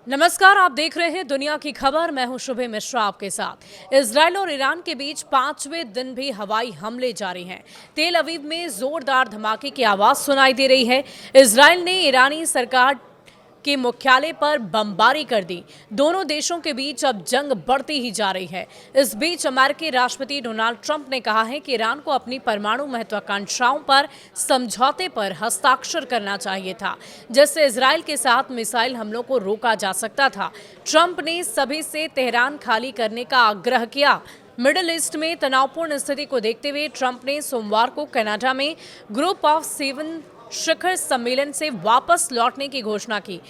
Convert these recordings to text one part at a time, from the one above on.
नमस्कार, आप देख रहे हैं दुनिया की खबर। मैं हूं शुभे मिश्रा आपके साथ। इजराइल और ईरान के बीच 5वें दिन भी हवाई हमले जारी हैं। तेल अवीव में जोरदार धमाके की आवाज सुनाई दे रही है। इजराइल ने ईरानी सरकार के मुख्यालय पर बमबारी कर दी। दोनों देशों के बीच अब जंग बढ़ती ही जा रही है। इस बीच अमेरिकी राष्ट्रपति डोनाल्ड ट्रंप ने कहा है कि ईरान को अपनी परमाणु महत्वाकांक्षाओं पर समझौते पर हस्ताक्षर करना चाहिए था, जिससे इजराइल के साथ मिसाइल हमलों को रोका जा सकता था। ट्रंप ने सभी से तेहरान खाली करने का आग्रह किया। मिडिल ईस्ट में तनावपूर्ण स्थिति को देखते हुए ट्रंप ने सोमवार को कनाडा में ग्रुप ऑफ 7 शिखर सम्मेलन से वापस लौटने की घोषणा की।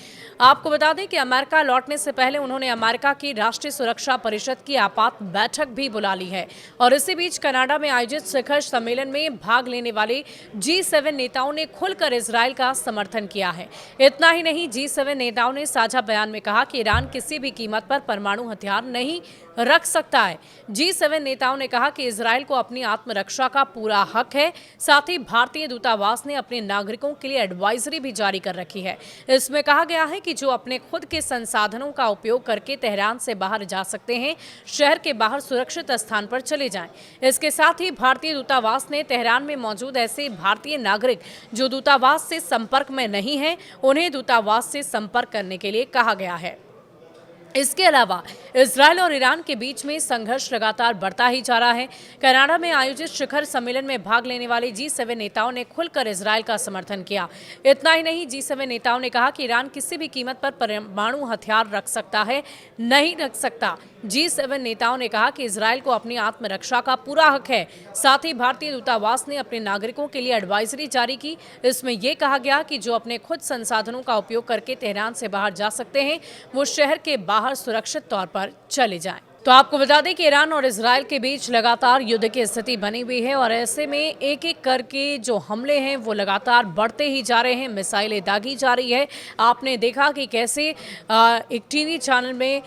आपको बता दें कि अमेरिका लौटने से पहले उन्होंने अमेरिका की राष्ट्रीय सुरक्षा परिषद की आपात बैठक भी बुला ली है। और इसी बीच कनाडा में आयोजित शिखर सम्मेलन में भाग लेने वाले G7 नेताओं ने खुलकर इजराइल का समर्थन किया है। इतना ही नहीं, G7 नेताओं ने साझा बयान में कहा कि ईरान किसी भी कीमत पर परमाणु हथियार नहीं रख सकता है। G7 नेताओं ने कहा कि इजराइल को अपनी आत्मरक्षा का पूरा हक है। साथ ही भारतीय दूतावास ने अपने नागरिकों के लिए एडवाइजरी भी जारी कर रखी है। इसमें कहा गया है कि जो अपने खुद के संसाधनों का उपयोग करके तेहरान से बाहर जा सकते हैं, शहर के बाहर सुरक्षित स्थान पर चले जाएं। इसके साथ ही भारतीय दूतावास ने तेहरान में मौजूद ऐसे भारतीय नागरिक जो दूतावास से संपर्क में नहीं है, उन्हें दूतावास से संपर्क करने के लिए कहा गया है। इसके अलावा इजराइल और ईरान के बीच में संघर्ष लगातार बढ़ता ही जा रहा है। कनाडा में आयोजित शिखर सम्मेलन में भाग लेने वाले G7 नेताओं ने खुलकर इजराइल का समर्थन किया। इतना ही नहीं, G7 नेताओं ने कहा कि ईरान किसी भी कीमत पर परमाणु हथियार रख सकता है, नहीं रख सकता। G7 नेताओं ने कहा कि इजराइल को अपनी आत्मरक्षा का पूरा हक है। साथ ही भारतीय दूतावास ने अपने नागरिकों के लिए एडवाइजरी जारी की। इसमें यह कहा गया कि जो अपने खुद संसाधनों का उपयोग करके तेहरान से बाहर जा सकते हैं, वो शहर के बाहर सुरक्षित तौर पर चले जाएं। तो आपको बता दें कि ईरान और इजराइल के बीच लगातार युद्ध की स्थिति बनी हुई है और ऐसे में एक एक करके जो हमले हैं वो लगातार बढ़ते ही जा रहे हैं। मिसाइलें दागी जा रही है। आपने देखा कि कैसे एक टीवी चैनल में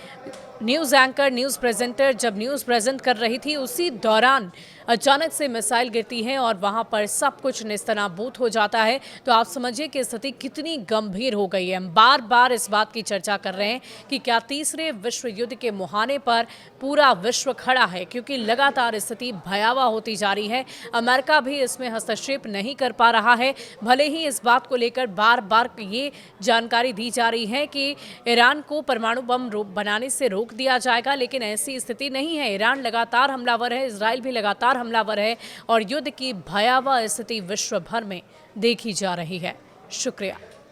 न्यूज़ एंकर, न्यूज़ प्रेजेंटर जब न्यूज़ प्रेजेंट कर रही थी, उसी दौरान अचानक से मिसाइल गिरती है और वहां पर सब कुछ नेस्तनाबूद हो जाता है। तो आप समझिए कि स्थिति कितनी गंभीर हो गई है। हम बार बार इस बात की चर्चा कर रहे हैं कि क्या तीसरे विश्व युद्ध के मुहाने पर पूरा विश्व खड़ा है, क्योंकि लगातार स्थिति भयावह होती जा रही है। अमेरिका भी इसमें हस्तक्षेप नहीं कर पा रहा है। भले ही इस बात को लेकर बार बार ये जानकारी दी जा रही है कि ईरान को परमाणु बम बनाने से रोक दिया जाएगा, लेकिन ऐसी स्थिति नहीं है। ईरान लगातार हमलावर है, इजराइल भी लगातार हमलावर है और युद्ध की भयावह स्थिति विश्व भर में देखी जा रही है। शुक्रिया।